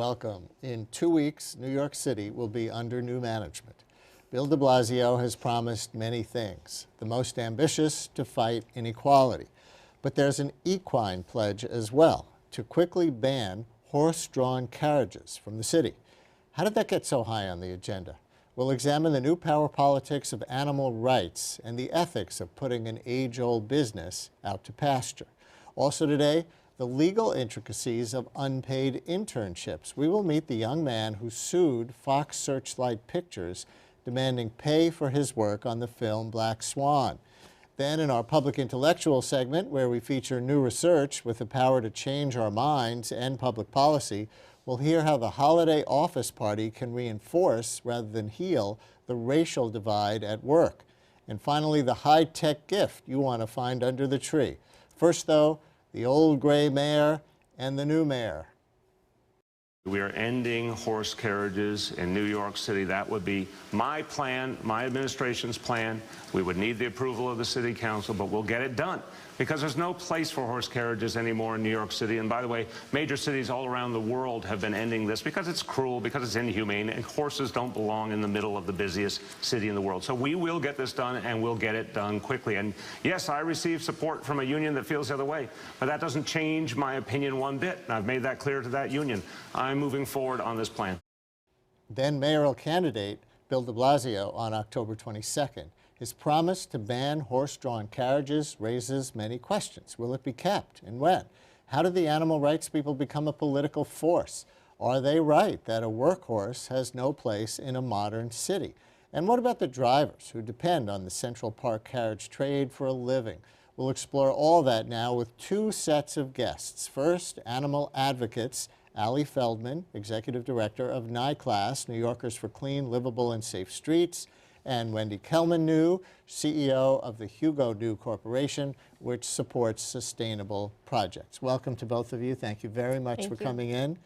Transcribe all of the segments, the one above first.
welcome. In 2 weeks, New York City will be under new management. Bill de Blasio has promised many things, the most ambitious to fight inequality. But there's an equine pledge as well, to quickly ban horse-drawn carriages from the city. How did that get so high on the agenda? We'll examine the new power politics of animal rights and the ethics of putting an age-old business out to pasture. Also today, the legal intricacies of unpaid internships. We will meet the young man who sued Fox Searchlight Pictures, demanding pay for his work on the film Black Swan. Then in our public intellectual segment, where we feature new research with the power to change our minds and public policy, we'll hear how the holiday office party can reinforce rather than heal the racial divide at work. And finally, the high-tech gift you want to find under the tree. First, though, the old gray mayor and the new mayor. We are ending horse carriages in New York City. That would be my plan, my administration's plan. We would need the approval of the city council, but we'll get it done because there's no place for horse carriages anymore in New York City. And by the way, major cities all around the world have been ending this because it's cruel, because it's inhumane, and horses don't belong in the middle of the busiest city in the world. So we will get this done, and we'll get it done quickly. And yes, I receive support from a union that feels the other way, but that doesn't change my opinion one bit. And I've made that clear to that union. I'm moving forward on this plan. Then mayoral candidate Bill de Blasio on October 22nd. His promise to ban horse-drawn carriages raises many questions. Will it be kept, and when? How did the animal rights people become a political force? Are they right that a workhorse has no place in a modern city? And what about the drivers who depend on the Central Park carriage trade for a living? We'll explore all that now with two sets of guests. First, animal advocates Allie Feldman, Executive Director of NYCLASS, New Yorkers for Clean, Livable, and Safe Streets, and Wendy Kelman-Neu, CEO of the Hugo Neu Corporation, which supports sustainable projects. Welcome to both of you. Thank you very much for coming in.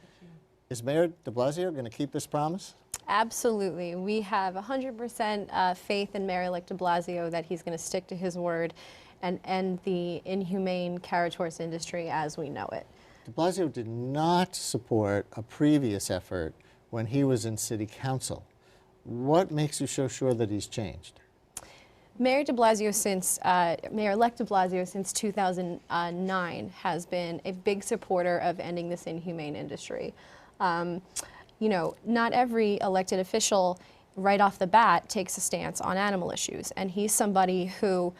Is Mayor de Blasio going to keep this promise? Absolutely. We have 100% faith in Mayor-elect de Blasio that he's going to stick to his word and end the inhumane carriage horse industry as we know it. De Blasio did not support a previous effort when he was in city council. What makes you so sure that he's changed? Mayor-elect de Blasio since 2009 has been a big supporter of ending this inhumane industry. You know, not every elected official right off the bat takes a stance on animal issues, and he's somebody who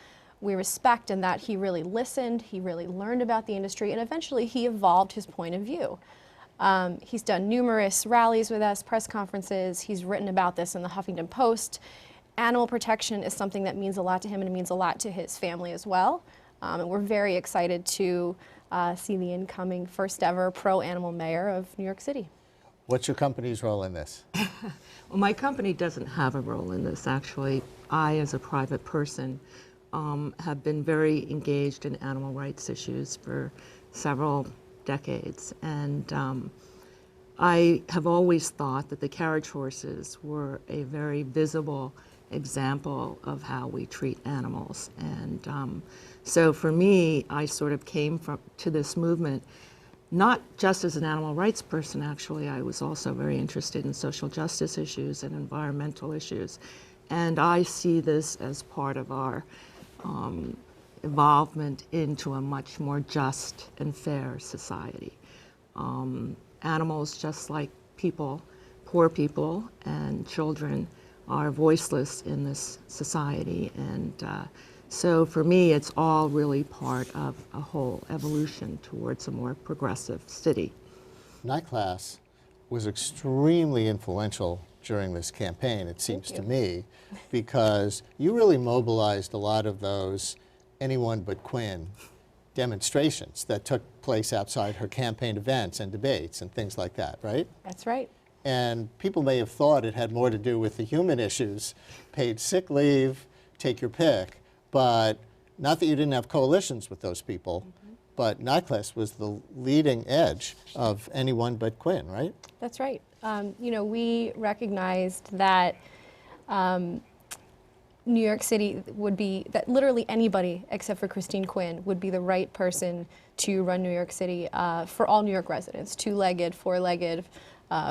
we respect in that he really listened, he really learned about the industry, and eventually he evolved his point of view. He's done numerous rallies with us, press conferences. He's written about this in the Huffington Post. Animal protection is something that means a lot to him, and it means a lot to his family as well. And we're very excited to see the incoming first ever pro-animal mayor of New York City. What's your company's role in this? Well, my company doesn't have a role in this, actually. I, as a private person, have been very engaged in animal rights issues for several decades, and I have always thought that the carriage horses were a very visible example of how we treat animals. And so for me, I sort of came to this movement not just as an animal rights person. Actually, I was also very interested in social justice issues and environmental issues, and I see this as part of our involvement into a much more just and fair society. Animals, just like people, poor people and children, are voiceless in this society, and so for me it's all really part of a whole evolution towards a more progressive city. NYCLASS was extremely influential during this campaign, it seems to me, because you really mobilized a lot of those anyone but Quinn demonstrations that took place outside her campaign events and debates and things like that, right? That's right. And people may have thought it had more to do with the human issues, paid sick leave, take your pick, but not that you didn't have coalitions with those people, but NYCLASS was the leading edge of anyone but Quinn, right? That's right. You know, we recognized that New York City would be, that literally anybody except for Christine Quinn would be the right person to run New York City for all New York residents, two-legged, four-legged,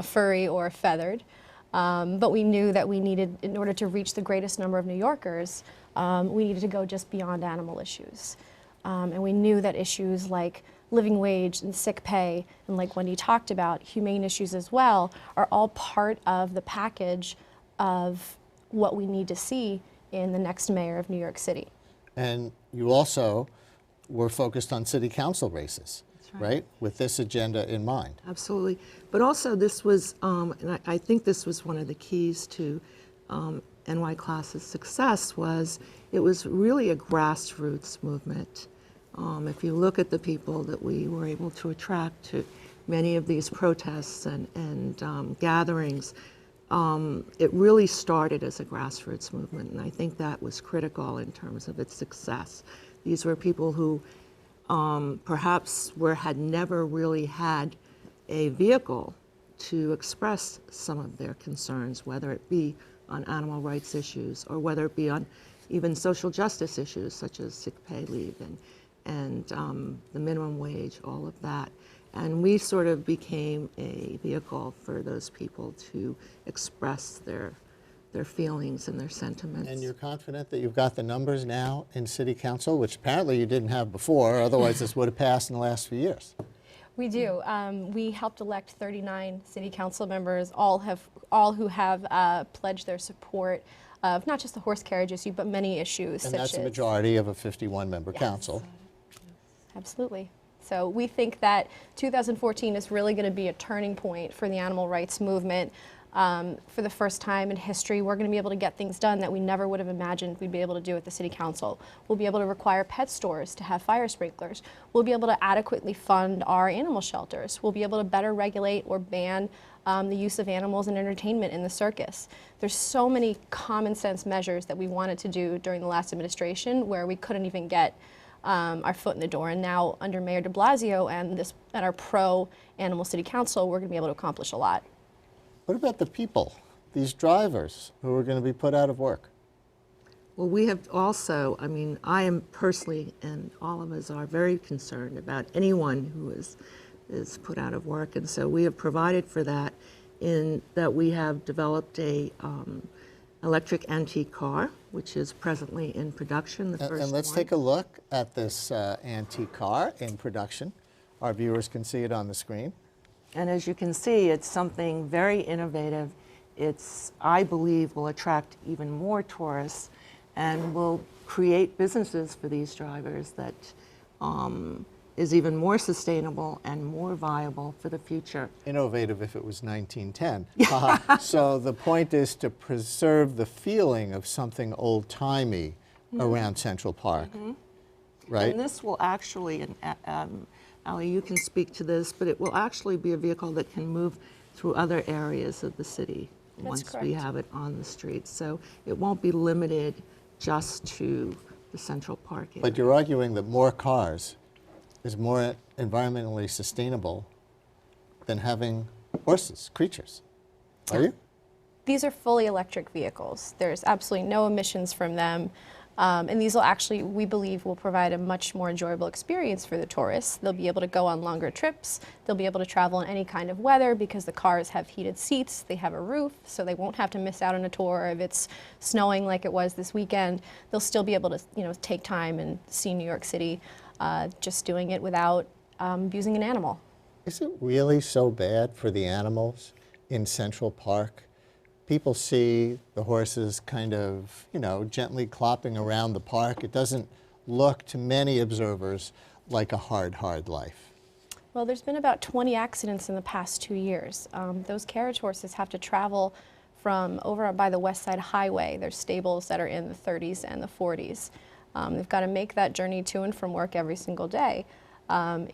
furry, or feathered. But we knew that we needed, in order to reach the greatest number of New Yorkers, we needed to go just beyond animal issues. And we knew that issues like living wage and sick pay, and like Wendy talked about, humane issues as well, are all part of the package of what we need to see in the next mayor of New York City. And you also were focused on city council races, right? With this agenda in mind. Absolutely. But also this was, and I think this was one of the keys to NYCLASS's success, was it was really a grassroots movement. If you look at the people that we were able to attract to many of these protests and gatherings, it really started as a grassroots movement, and I think that was critical in terms of its success. These were people who perhaps had never really had a vehicle to express some of their concerns, whether it be on animal rights issues or whether it be on even social justice issues such as sick pay leave and the minimum wage, all of that. And we sort of became a vehicle for those people to express their feelings and their sentiments. And you're confident that you've got the numbers now in city council, which apparently you didn't have before, otherwise this would have passed in the last few years. We do. We helped elect 39 city council members, all who have pledged their support of not just the horse carriage issue, but many issues. And that's a majority of a 51-member council. Absolutely. So we think that 2014 is really going to be a turning point for the animal rights movement. For the first time in history, we're going to be able to get things done that we never would have imagined we'd be able to do at the City Council. We'll be able to require pet stores to have fire sprinklers. We'll be able to adequately fund our animal shelters. We'll be able to better regulate or ban the use of animals in entertainment in the circus. There's so many common sense measures that we wanted to do during the last administration where we couldn't even get our foot in the door. And now under Mayor deBlasio and our pro-animal City Council, we're going to be able to accomplish a lot. What about the people, these drivers who are going to be put out of work? Well, we have also, I mean, I am personally, and all of us are very concerned about anyone who is put out of work. And so we have provided for that in that we have developed a electric antique car, which is presently in production, the first one. And let's take a look at this antique car in production. Our viewers can see it on the screen. And as you can see, it's something very innovative. It's, I believe, will attract even more tourists and will create businesses for these drivers that is even more sustainable and more viable for the future. Innovative if it was 1910. So the point is to preserve the feeling of something old-timey around Central Park, right? And this will actually, and Allie, you can speak to this, but it will actually be a vehicle that can move through other areas of the city once we have it on the streets. So it won't be limited just to the Central Park area. But you're arguing that more cars is more environmentally sustainable than having horses, creatures. Are you? These are fully electric vehicles. There's absolutely no emissions from them. And these will actually, we believe, will provide a much more enjoyable experience for the tourists. They'll be able to go on longer trips. They'll be able to travel in any kind of weather because the cars have heated seats. They have a roof, so they won't have to miss out on a tour. If it's snowing like it was this weekend, they'll still be able to, take time and see New York City, just doing it without abusing an animal. Is it really so bad for the animals in Central Park? People see the horses kind of, gently clopping around the park. It doesn't look to many observers like a hard life. Well, there's been about 20 accidents in the past 2 years. Those carriage horses have to travel from over by the West Side Highway. There's stables that are in the 30s and the 40s. They've got to make that journey to and from work every single day.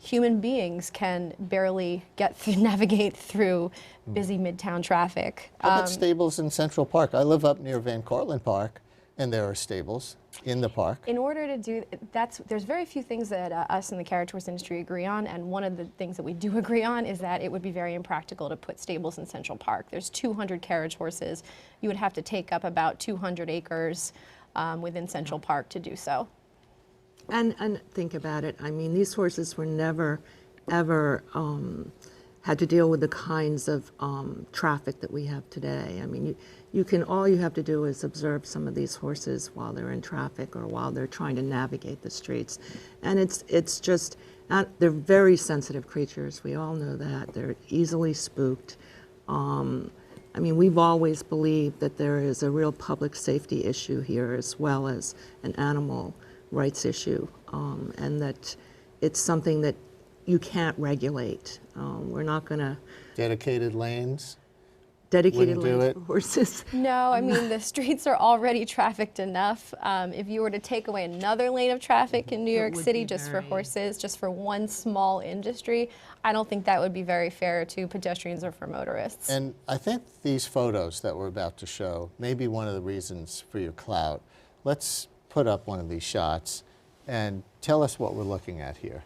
Human beings can barely navigate through busy midtown traffic. How about stables in Central Park? I live up near Van Cortlandt Park, and there are stables in the park. In order to do that, there's very few things that us in the carriage horse industry agree on, and one of the things that we do agree on is that it would be very impractical to put stables in Central Park. There's 200 carriage horses. You would have to take up about 200 acres. within Central Park to do so. And think about it. I mean, these horses were never, ever had to deal with the kinds of traffic that we have today. I mean, all you have to do is observe some of these horses while they're in traffic or while they're trying to navigate the streets. And it's just, they're very sensitive creatures. We all know that. They're easily spooked. I mean, we've always believed that there is a real public safety issue here as well as an animal rights issue, and that it's something that you can't regulate. We're not going to Dedicated lanes? dedicated Wouldn't do lanes it? for horses. No, I mean, the streets are already trafficked enough. If you were to take away another lane of traffic in New York would City be just for very- horses, just for one small industry, I don't think that would be very fair to pedestrians or for motorists. And I think these photos that we're about to show may be one of the reasons for your clout. Let's put up one of these shots and tell us what we're looking at here.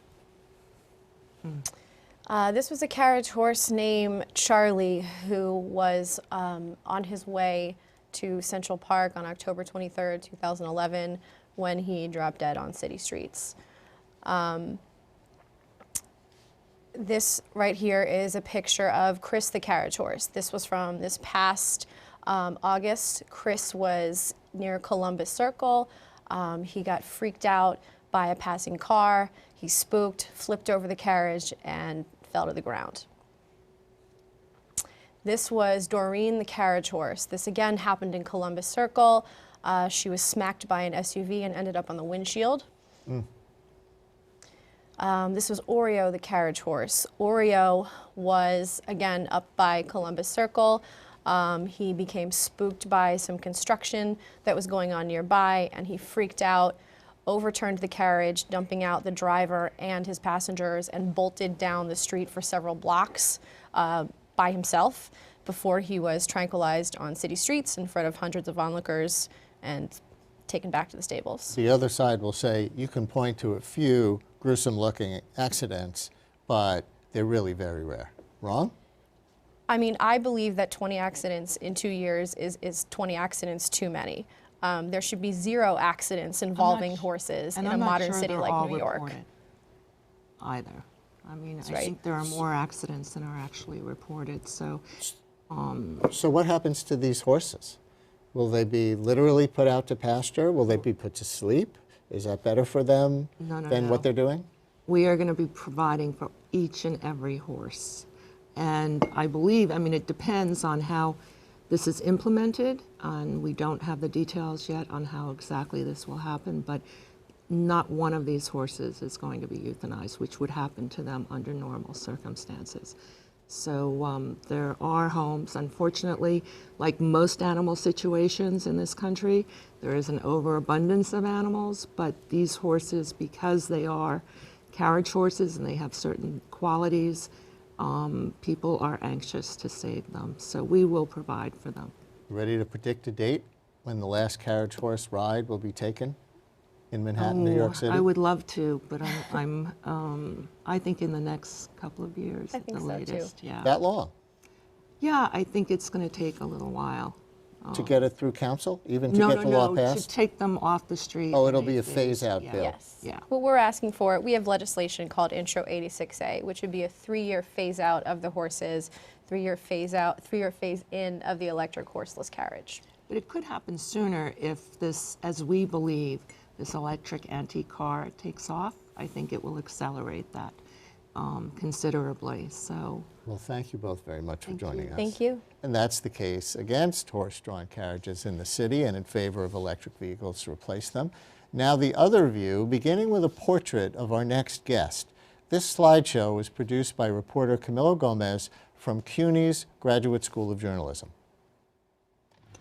This was a carriage horse named Charlie who was on his way to Central Park on October 23rd, 2011, when he dropped dead on city streets. This right here is a picture of Chris the carriage horse. This was from this past August. Chris was near Columbus Circle. He got freaked out by a passing car. He spooked, flipped over the carriage, and fell to the ground. This was Doreen the carriage horse. This again happened in Columbus Circle. She was smacked by an SUV and ended up on the windshield. This was Oreo the carriage horse. Oreo was, again, up by Columbus Circle. He became spooked by some construction that was going on nearby, and he freaked out, overturned the carriage, dumping out the driver and his passengers, and bolted down the street for several blocks by himself before he was tranquilized on city streets in front of hundreds of onlookers and taken back to the stables. The other side will say you can point to a few gruesome-looking accidents, but they're really very rare. Wrong? I mean, I believe that 20 accidents in 2 years is 20 accidents too many. There should be 0 accidents involving horses in a modern city like New York. Either. I mean, I right. think there are more accidents than are actually reported. So, So what happens to these horses? Will they be literally put out to pasture? Will they be put to sleep? Is that better for them than what they're doing? we are going to be providing for each and every horse. And I believe, I mean, it depends on how this is implemented, and we don't have the details yet on how exactly this will happen, but not one of these horses is going to be euthanized, which would happen to them under normal circumstances. So there are homes, unfortunately, like most animal situations in this country, there is an overabundance of animals, but these horses, because they are carriage horses and they have certain qualities, people are anxious to save them. So we will provide for them. Ready to predict a date when the last carriage horse ride will be taken in Manhattan, New York City? I would love to, but I think in the next couple of years I at think the so, too. latest. Yeah. That long? Yeah, I think it's going to take a little while. To get it through council, even to No, get no, the law no, passed? to take them off the street. Oh, in it'll be a phase. phase-out Yeah. bill. Yes. Yeah. What we're asking for, we have legislation called Intro 86A, which would be a 3-year phase out of the horses, 3-year phase out, 3-year phase in of the electric horseless carriage. But it could happen sooner if this, as we believe, this electric antique car takes off. I think it will accelerate that considerably. So Well, thank you both very much for joining us. Thank you. And that's the case against horse-drawn carriages in the city and in favor of electric vehicles to replace them. Now the other view, beginning with a portrait of our next guest. This slideshow was produced by reporter Camilo Gomez from CUNY's Graduate School of Journalism.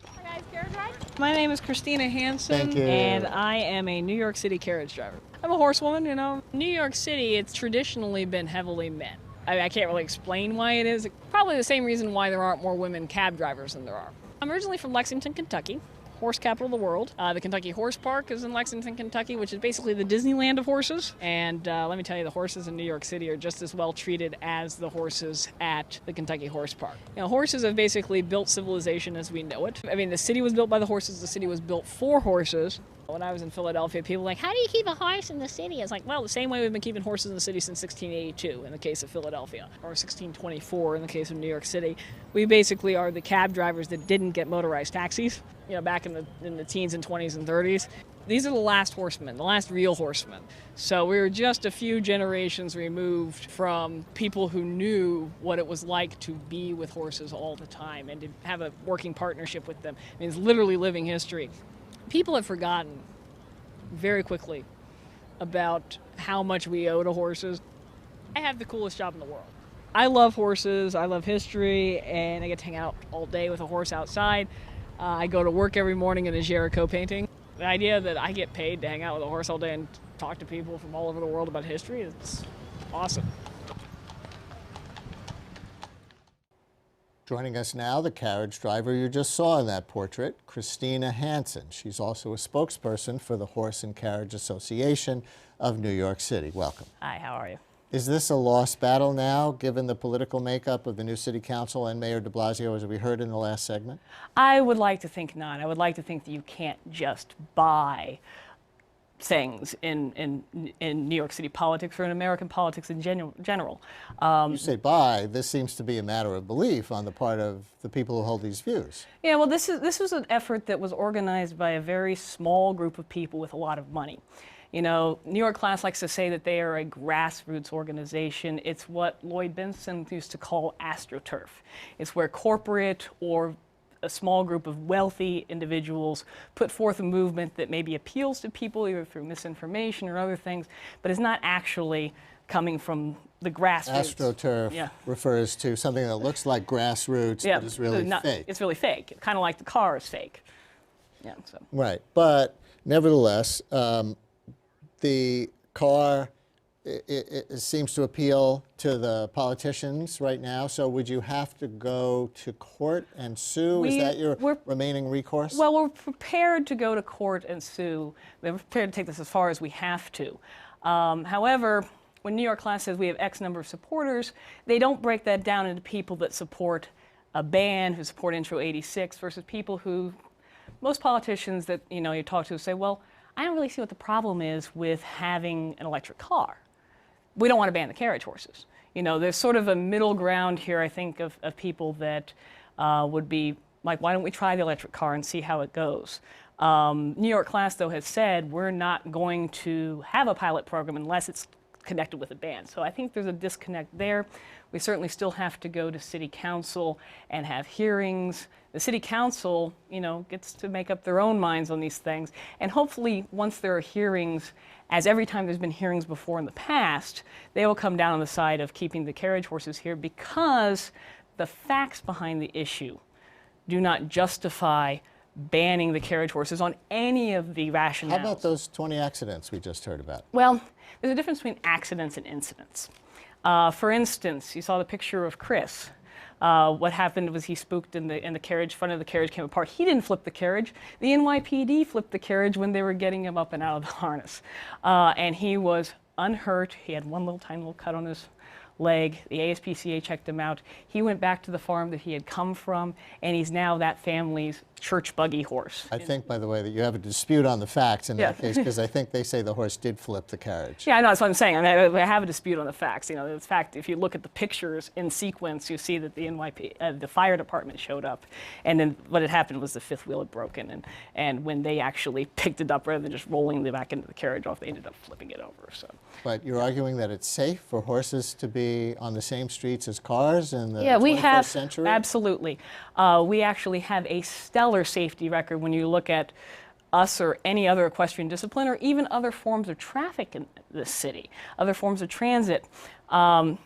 Hi guys, carriage ride? My name is Christina Hansen, Thank you. and I am a New York City carriage driver. I'm a horsewoman, you know. New York City, it's traditionally been heavily men. I can't really explain why it is. Probably the same reason why there aren't more women cab drivers than there are. I'm originally from Lexington, Kentucky. horse capital of the world. The Kentucky Horse Park is in Lexington, Kentucky, which is basically the Disneyland of horses. And let me tell you, the horses in New York City are just as well treated as the horses at the Kentucky Horse Park. You know, horses have basically built civilization as we know it. I mean, the city was built by the horses, the city was built for horses. When I was in Philadelphia, people were like, how do you keep a horse in the city? It's like, well, the same way we've been keeping horses in the city since 1682 in the case of Philadelphia, or 1624 in the case of New York City. We basically are the cab drivers that didn't get motorized taxis, you know, back in the teens and 20s and 30s. These are the last horsemen, the last real horsemen. So we were just a few generations removed from people who knew what it was like to be with horses all the time and to have a working partnership with them. I mean, it's literally living history. People have forgotten very quickly about how much we owe to horses. I have the coolest job in the world. I love horses, I love history, and I get to hang out all day with a horse outside. I go to work every morning in a Jericho painting. The idea that I get paid to hang out with a horse all day and talk to people from all over the world about history, it's awesome. Joining us now, the carriage driver you just saw in that portrait, Christina Hansen. She's also a spokesperson for the Horse and Carriage Association of New York City. Welcome. Hi, how are you? Is this a lost battle now, given the political makeup of the new city council and Mayor deBlasio, as we heard in the last segment? I would like to think not. I would like to think that you can't just buy things in New York City politics or in American politics in general. You say buy, this seems to be a matter of belief on the part of the people who hold these views. Yeah, well, this was an effort that was organized by a very small group of people with a lot of money. You know, NYCLASS likes to say that they are a grassroots organization. It's what Lloyd Benson used to call AstroTurf. It's where corporate or a small group of wealthy individuals put forth a movement that maybe appeals to people either through misinformation or other things, but is not actually coming from the grassroots. AstroTurf refers to something that looks like grassroots, but is really fake. It's really fake, kind of like the car is fake. Yeah, so. Right, but nevertheless, the car it seems to appeal to the politicians right now. So would you have to go to court and sue? Is that your remaining recourse? Well, we're prepared to go to court and sue. We're prepared to take this as far as we have to. However, when NYCLASS says we have X number of supporters, they don't break that down into people that support a ban, who support Intro 86, versus people who, most politicians that you talk to say, well, I don't really see what the problem is with having an electric car. We don't want to ban the carriage horses. There's sort of a middle ground here, I think, of people that would be like, why don't we try the electric car and see how it goes? NYCLASS, though, has said we're not going to have a pilot program unless it's connected with a ban. So I think there's a disconnect there. We certainly still have to go to City Council and have hearings. The City Council, gets to make up their own minds on these things. And hopefully, once there are hearings, as every time there's been hearings before in the past, they will come down on the side of keeping the carriage horses here because the facts behind the issue do not justify banning the carriage horses on any of the rationales. How about those 20 accidents we just heard about? Well, there's a difference between accidents and incidents. For instance, you saw the picture of Chris. What happened was he spooked in the carriage, front of the carriage came apart. He didn't flip the carriage. The NYPD flipped the carriage when they were getting him up and out of the harness. And he was unhurt. He had one tiny little cut on his leg. The ASPCA checked him out. He went back to the farm that he had come from, and he's now that family's church buggy horse. I think, by the way, that you have a dispute on the facts in that case, because I think they say the horse did flip the carriage. Yeah, I know, that's what I'm saying. I mean, I have a dispute on the facts. In fact, if you look at the pictures in sequence, you see that the fire department showed up, and then what had happened was the fifth wheel had broken, and when they actually picked it up, rather than just rolling it back into the carriage off, they ended up flipping it over. So. But you're arguing that it's safe for horses to be on the same streets as cars in the 21st we have, century? Absolutely. We actually have a stellar safety record when you look at us or any other equestrian discipline or even other forms of traffic in this city, other forms of transit. In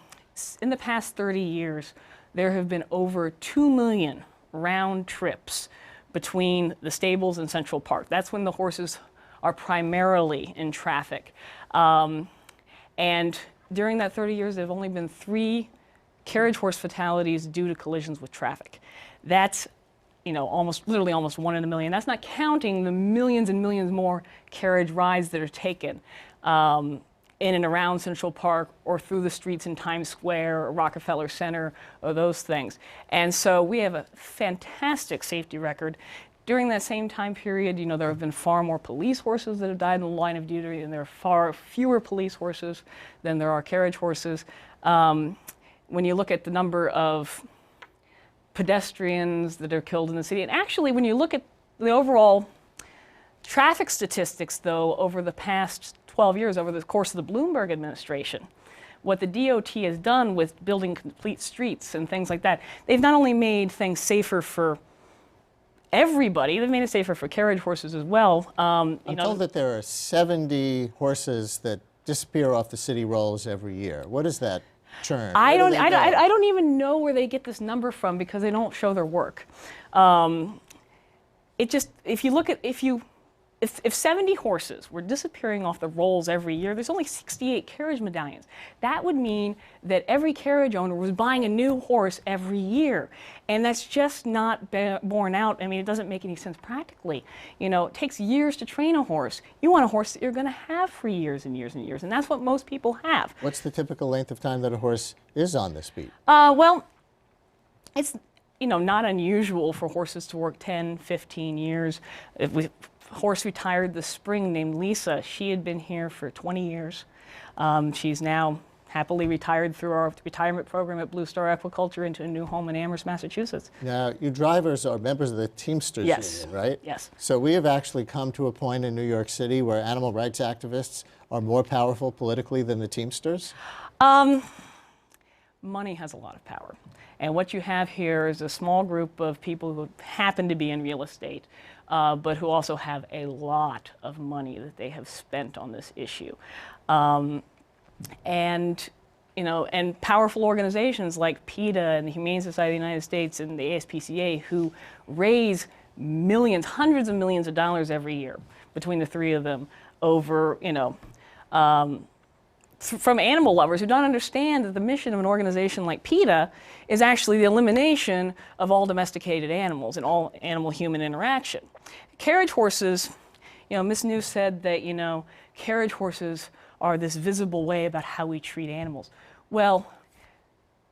the past 30 years, there have been over 2 million round trips between the stables and Central Park. That's when the horses are primarily in traffic. And during that 30 years, there have only been 3 carriage horse fatalities due to collisions with traffic. That's literally almost 1 in a million. That's not counting the millions and millions more carriage rides that are taken in and around Central Park or through the streets in Times Square or Rockefeller Center or those things. And so we have a fantastic safety record. During that same time period, there have been far more police horses that have died in the line of duty, and there are far fewer police horses than there are carriage horses. When you look at the number of pedestrians that are killed in the city, and actually when you look at the overall traffic statistics, though, over the past 12 years, over the course of the Bloomberg administration, what the DOT has done with building complete streets and things like that, they've not only made things safer for everybody, they've made it safer for carriage horses as well. I'm told that there are 70 horses that disappear off the city rolls every year. What is that churn? I don't even know where they get this number from because they don't show their work. If 70 horses were disappearing off the rolls every year, there's only 68 carriage medallions. That would mean that every carriage owner was buying a new horse every year. And that's just not borne out. I mean, it doesn't make any sense practically. It takes years to train a horse. You want a horse that you're going to have for years and years and years, and that's what most people have. What's the typical length of time that a horse is on this beat? Well, it's not unusual for horses to work 10, 15 years. Horse retired this spring named Lisa. She had been here for 20 years. She's now happily retired through our retirement program at Blue Star Aquaculture into a new home in Amherst, Massachusetts. Now, you drivers are members of the Teamsters Union, right? Yes. So we have actually come to a point in New York City where animal rights activists are more powerful politically than the Teamsters? Money has a lot of power. And what you have here is a small group of people who happen to be in real estate, but who also have a lot of money that they have spent on this issue. And powerful organizations like PETA and the Humane Society of the United States and the ASPCA, who raise millions, hundreds of millions of dollars every year between the three of them over, from animal lovers who don't understand that the mission of an organization like PETA is actually the elimination of all domesticated animals and all animal-human interaction. Carriage horses, Ms. Neu said that, carriage horses are this visible way about how we treat animals. Well,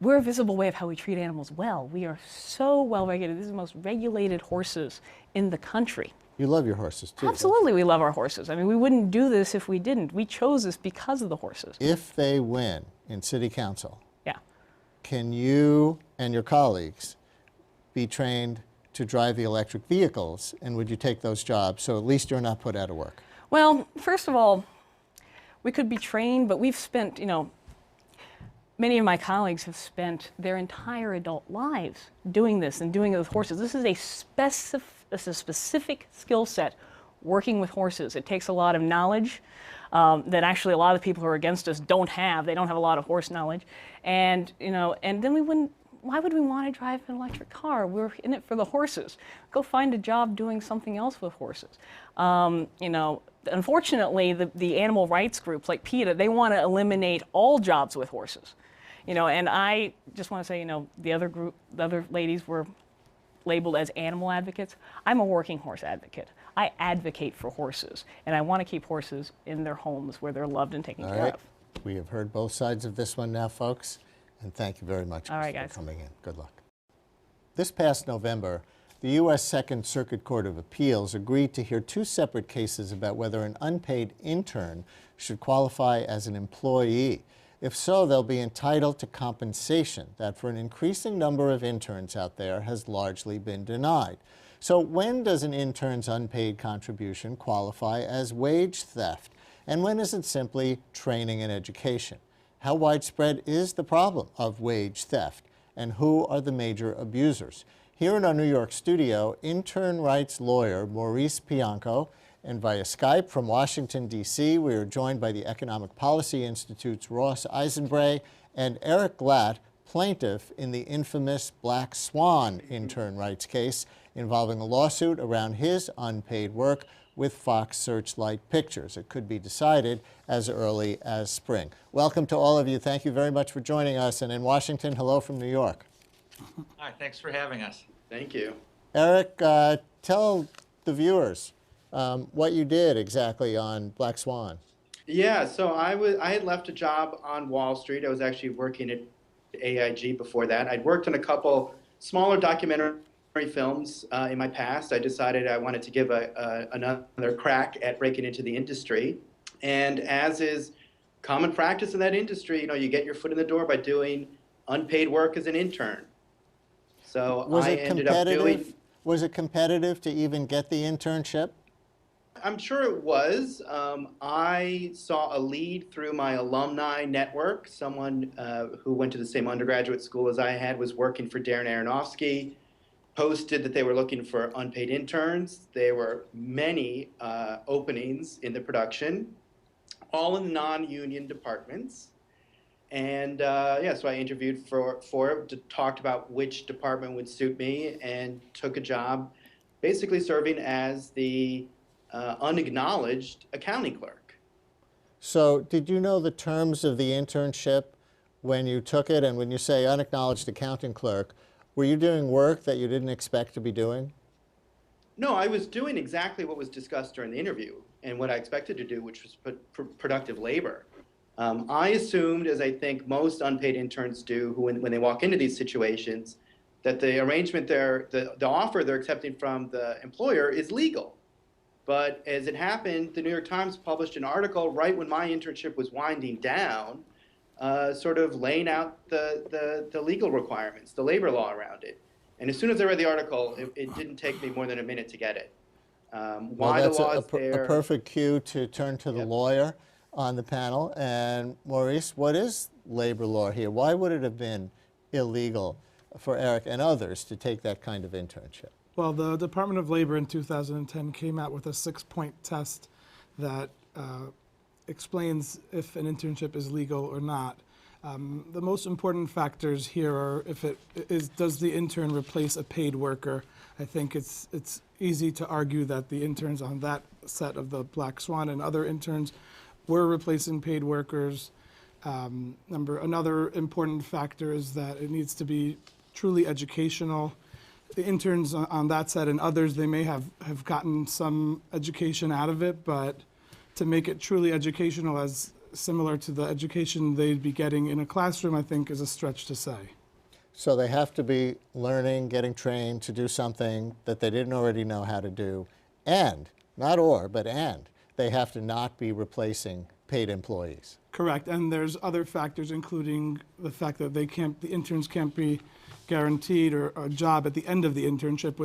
we're a visible way of how we treat animals well. We are so well regulated. These are the most regulated horses in the country. You love your horses, too. Absolutely, we love our horses. I mean, we wouldn't do this if we didn't. We chose this because of the horses. If they win in City Council, yeah, can you and your colleagues be trained to drive the electric vehicles, and would you take those jobs so at least you're not put out of work? Well, first of all, we could be trained, but we've spent, many of my colleagues have spent their entire adult lives doing this and doing it with horses. This is a specific skill set, working with horses. It takes a lot of knowledge that actually a lot of the people who are against us don't have. They don't have a lot of horse knowledge. And, and then why would we want to drive an electric car? We're in it for the horses. Go find a job doing something else with horses. Unfortunately, the animal rights groups like PETA, they want to eliminate all jobs with horses. And I just want to say, the other ladies were labeled as animal advocates. I'm a working horse advocate. I advocate for horses, and I want to keep horses in their homes where they're loved and taken care of. We have heard both sides of this one now, folks, and thank you very much for coming in. Good luck. This past November, the U.S. Second Circuit Court of Appeals agreed to hear two separate cases about whether an unpaid intern should qualify as an employee. If so, they'll be entitled to compensation that for an increasing number of interns out there has largely been denied. So when does an intern's unpaid contribution qualify as wage theft? And when is it simply training and education? How widespread is the problem of wage theft? And who are the major abusers? Here in our New York studio, intern rights lawyer Maurice Piank, and via Skype from Washington, D.C., we are joined by the Economic Policy Institute's Ross Eisenbray and Eric Glatt, plaintiff in the infamous Black Swan intern rights case involving a lawsuit around his unpaid work with Fox Searchlight Pictures. It could be decided as early as spring. Welcome to all of you. Thank you very much for joining us. And in Washington, hello from New York. Hi, thanks for having us. Thank you. Eric, tell the viewers what you did exactly on Black Swan. Yeah, so I had left a job on Wall Street. I was actually working at AIG before that. I'd worked on a couple smaller documentary films in my past. I decided I wanted to give another crack at breaking into the industry. And as is common practice in that industry, you get your foot in the door by doing unpaid work as an intern. So Was I it ended up doing. competitive? Was it competitive to even get the internship? I'm sure it was. I saw a lead through my alumni network. Someone who went to the same undergraduate school as I had was working for Darren Aronofsky, posted that they were looking for unpaid interns. There were many openings in the production, all in non-union departments. And yeah, so I interviewed for it, talked about which department would suit me, and took a job basically serving as the unacknowledged accounting clerk. So did you know the terms of the internship when you took it? And when you say unacknowledged accounting clerk, were you doing work that you didn't expect to be doing? No, I was doing exactly what was discussed during the interview and what I expected to do, which was productive labor. I assumed, as I think most unpaid interns do, who when they walk into these situations, that the arrangement the offer they're accepting from the employer is legal. But as it happened, the New York Times published an article right when my internship was winding down, sort of laying out the legal requirements, the labor law around it. And as soon as I read the article, it didn't take me more than a minute to get it. Why that's the law is there. A perfect cue to turn to the lawyer on the panel. And Maurice, what is labor law here? Why would it have been illegal for Eric and others to take that kind of internship? Well, the Department of Labor in 2010 came out with a 6-point test that explains if an internship is legal or not. The most important factors here are does the intern replace a paid worker? I think it's easy to argue that the interns on that set of the Black Swan and other interns were replacing paid workers. Another important factor is that it needs to be truly educational. The interns on that set and others, they may have gotten some education out of it, but to make it truly educational, as similar to the education they'd be getting in a classroom, I think is a stretch to say. So they have to be learning, getting trained to do something that they didn't already know how to do, and, not or, but and, they have to not be replacing paid employees. Correct, and there's other factors, including the fact that the interns can't be guaranteed or a job at the end of the internship,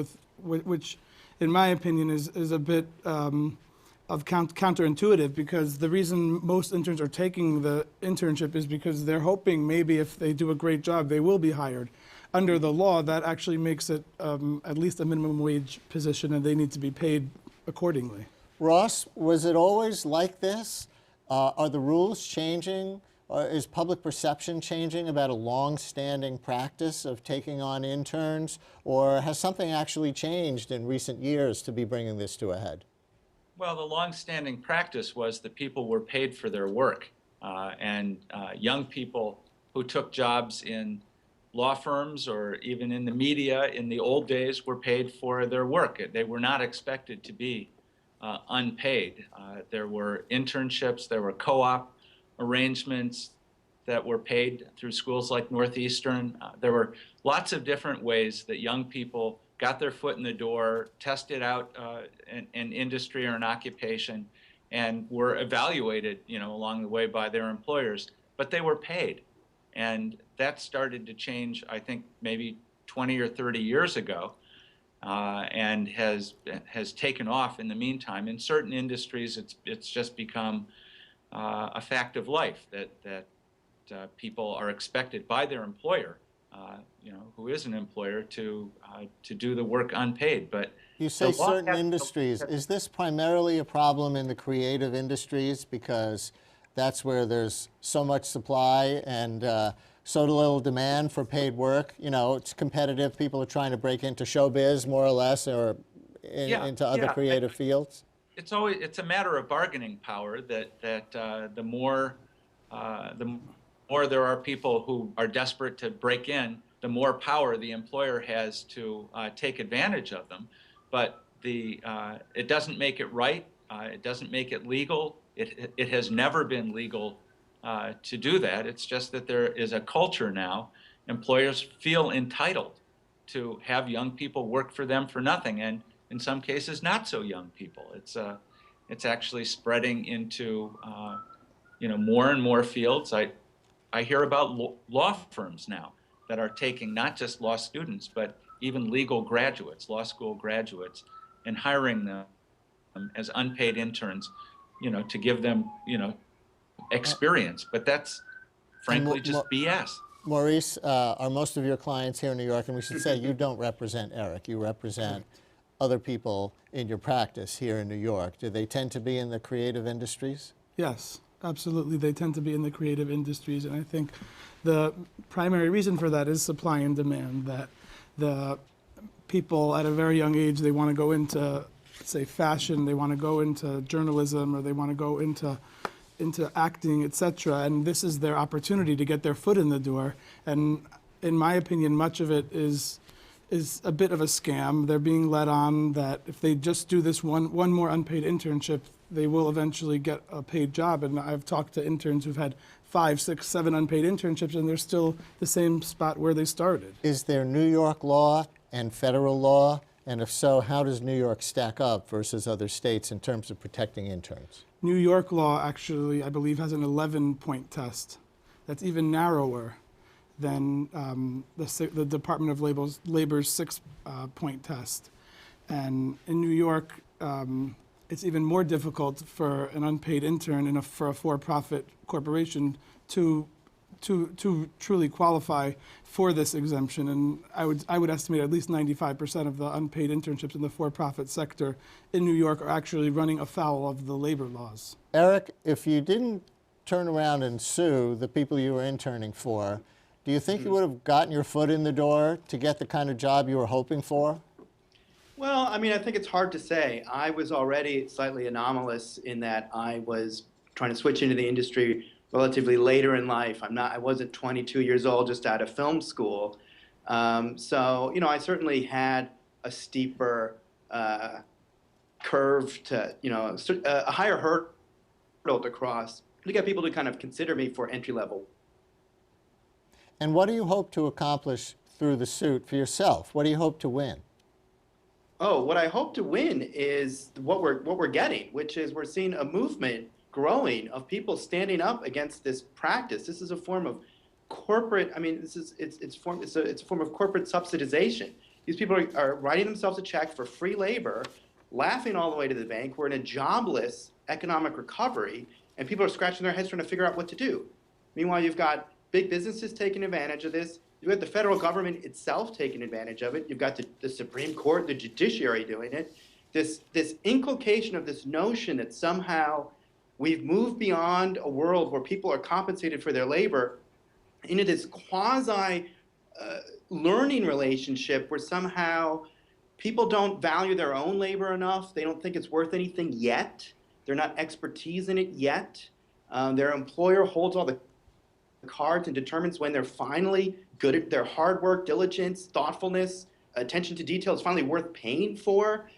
which, in my opinion, is a bit of counterintuitive, because the reason most interns are taking the internship is because they're hoping maybe if they do a great job, they will be hired. Under the law, that actually makes it at least a minimum wage position, and they need to be paid accordingly. Ross, was it always like this? Are the rules changing? Is public perception changing about a long-standing practice of taking on interns? Or has something actually changed in recent years to be bringing this to a head? Well, the long-standing practice was that people were paid for their work. And young people who took jobs in law firms or even in the media in the old days were paid for their work. They were not expected to be unpaid. There were internships, there were co-op arrangements that were paid through schools like Northeastern. There were lots of different ways that young people got their foot in the door, tested out an industry or an occupation, and were evaluated, along the way by their employers. But they were paid, and that started to change, I think, maybe 20 or 30 years ago, and has taken off in the meantime. In certain industries, it's just become a fact of life that people are expected by their employer, who is an employer, to do the work unpaid. But you say certain industries. Is this primarily a problem in the creative industries, because that's where there's so much supply and so little demand for paid work? It's competitive. People are trying to break into showbiz, more or less, or into other creative fields. It's a matter of bargaining power. That the more there are people who are desperate to break in, the more power the employer has to take advantage of them. But it doesn't make it right. It doesn't make it legal. It has never been legal to do that. It's just that there is a culture now. Employers feel entitled to have young people work for them for nothing, and in some cases, not so young people. It's actually spreading into more and more fields. I hear about law firms now that are taking not just law students, but even legal graduates, law school graduates, and hiring them as unpaid interns, to give them, experience. But that's frankly just BS. Maurice, are most of your clients here in New York, and we should say you don't represent Eric, you represent other people in your practice here in New York. Do they tend to be in the creative industries? Yes, absolutely. They tend to be in the creative industries, and I think the primary reason for that is supply and demand, that the people at a very young age, they want to go into, say, fashion, they want to go into journalism, or they want to go into acting, etc., and this is their opportunity to get their foot in the door. And in my opinion, much of it is a bit of a scam. They're being led on that if they just do this one more unpaid internship, they will eventually get a paid job. And I've talked to interns who've had 5, 6, 7 unpaid internships, and they're still the same spot where they started. Is there New York law and federal law? And if so, how does New York stack up versus other states in terms of protecting interns? New York law actually, I believe, has an 11-point test that's even narrower than the Department of Labor's 6-point test. And in New York, it's even more difficult for an unpaid intern for a for-profit corporation to truly qualify for this exemption. And I would estimate at least 95% of the unpaid internships in the for-profit sector in New York are actually running afoul of the labor laws. Eric, if you didn't turn around and sue the people you were interning for, do you think you would have gotten your foot in the door to get the kind of job you were hoping for? Well, I mean, I think it's hard to say. I was already slightly anomalous in that I was trying to switch into the industry relatively later in life. I wasn't 22 years old, just out of film school. So, I certainly had a steeper curve to, a higher hurdle to cross to get people to kind of consider me for entry level. And what do you hope to accomplish through the suit for yourself? What do you hope to win? Oh, what I hope to win is what we're getting, which is we're seeing a movement growing of people standing up against this practice. This is a form of corporate. I mean, it's a form of corporate subsidization. These people are writing themselves a check for free labor, laughing all the way to the bank. We're in a jobless economic recovery, and people are scratching their heads trying to figure out what to do. Meanwhile, you've got big businesses taking advantage of this. You've got the federal government itself taking advantage of it. You've got the Supreme Court, the judiciary doing it. This inculcation of this notion that somehow we've moved beyond a world where people are compensated for their labor into this quasi-learning relationship where somehow people don't value their own labor enough. They don't think it's worth anything yet. They're not expertise in it yet. Their employer holds all the cards and determines when they're finally good at their hard work, diligence, thoughtfulness, attention to detail is finally worth paying for,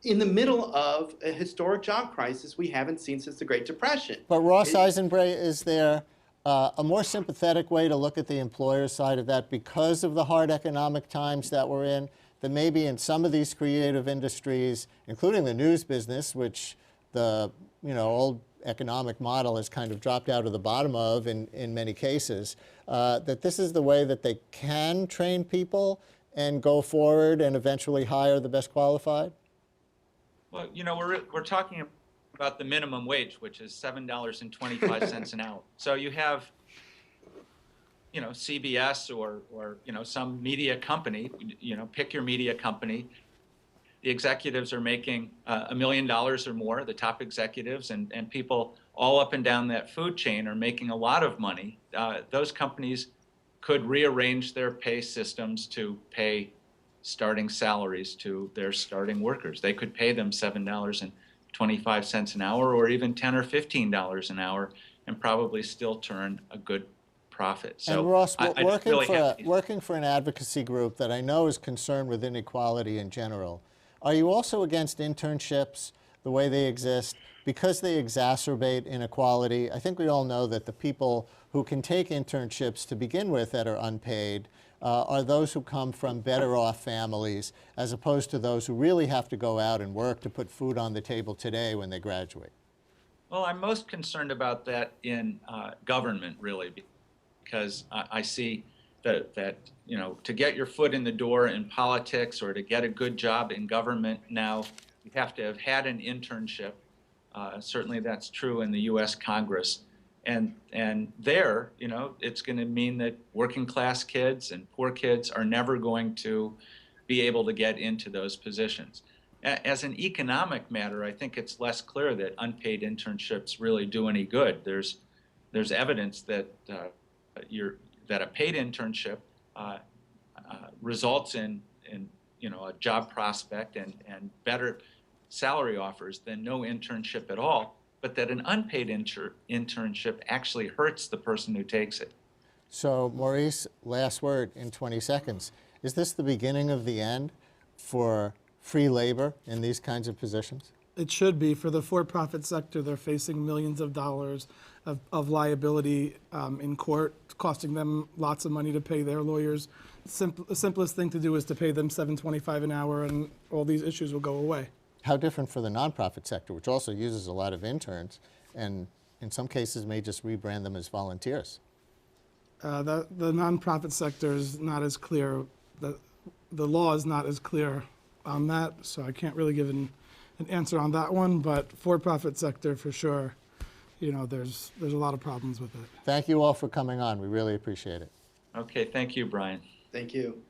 in the middle of a historic job crisis we haven't seen since the Great Depression. But Ross Eisenbray, is there a more sympathetic way to look at the employer side of that because of the hard economic times that we're in, that maybe in some of these creative industries, including the news business, which the old economic model has kind of dropped out of the bottom of in many cases, that this is the way that they can train people and go forward and eventually hire the best qualified? Well, we're talking about the minimum wage, which is $7.25 an hour. So you have, CBS or some media company, pick your media company. The executives are making $1 million or more, the top executives, and people all up and down that food chain are making a lot of money. Those companies could rearrange their pay systems to pay starting salaries to their starting workers. They could pay them $7.25 an hour or even $10 or $15 an hour and probably still turn a good profit. So And Ross, I working, really for have to- working for an advocacy group that I know is concerned with inequality in general, are you also against internships the way they exist because they exacerbate inequality? I think we all know that the people who can take internships to begin with that are unpaid are those who come from better off families as opposed to those who really have to go out and work to put food on the table today when they graduate. Well, I'm most concerned about that in government, really, because I see that you know, to get your foot in the door in politics or to get a good job in government now, you have to have had an internship. Certainly, that's true in the U.S. Congress, and there, you know, it's going to mean that working class kids and poor kids are never going to be able to get into those positions. As an economic matter, I think it's less clear that unpaid internships really do any good. There's evidence that that a paid internship results in you know, a job prospect and better salary offers than no internship at all, but that an unpaid internship actually hurts the person who takes it. So, Maurice, last word in 20 seconds. Is this the beginning of the end for free labor in these kinds of positions? It should be. For the for-profit sector, they're facing millions of dollars of liability in court, costing them lots of money to pay their lawyers. The simplest thing to do is to pay them $7.25 an hour, and all these issues will go away. How different for the nonprofit sector, which also uses a lot of interns, and in some cases may just rebrand them as volunteers? The nonprofit sector is not as clear. The law is not as clear on that, so I can't really give an answer on that one. But for-profit sector, for sure, you know, there's a lot of problems with it. Thank you all for coming on. We really appreciate it. Okay, thank you, Brian. Thank you.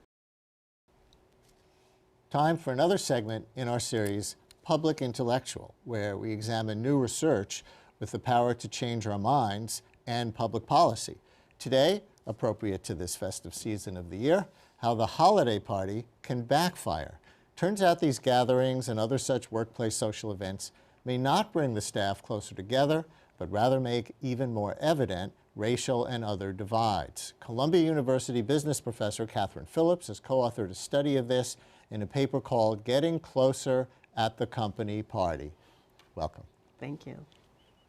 Time for another segment in our series, Public Intellectual, where we examine new research with the power to change our minds and public policy. Today, appropriate to this festive season of the year, how the holiday party can backfire. Turns out these gatherings and other such workplace social events may not bring the staff closer together, but rather make even more evident racial and other divides. Columbia University business professor Catherine Phillips has co-authored a study of this in a paper called Getting Closer at the Company Party. Welcome. Thank you.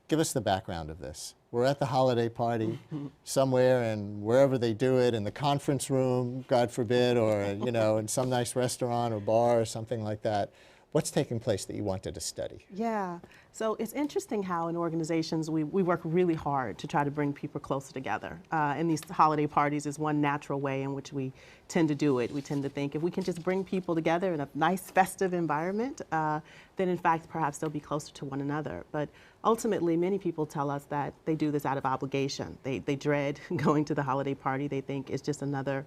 Give us the background of this. We're at the holiday party somewhere, and wherever they do it, in the conference room, God forbid, or you know, in some nice restaurant or bar or something like that. What's taking place that you wanted to study? Yeah, so it's interesting how in organizations we work really hard to try to bring people closer together. And these holiday parties is one natural way in which we tend to do it. We tend to think if we can just bring people together in a nice festive environment, then in fact perhaps they'll be closer to one another. But ultimately many people tell us that they do this out of obligation. They dread going to the holiday party. They think it's just another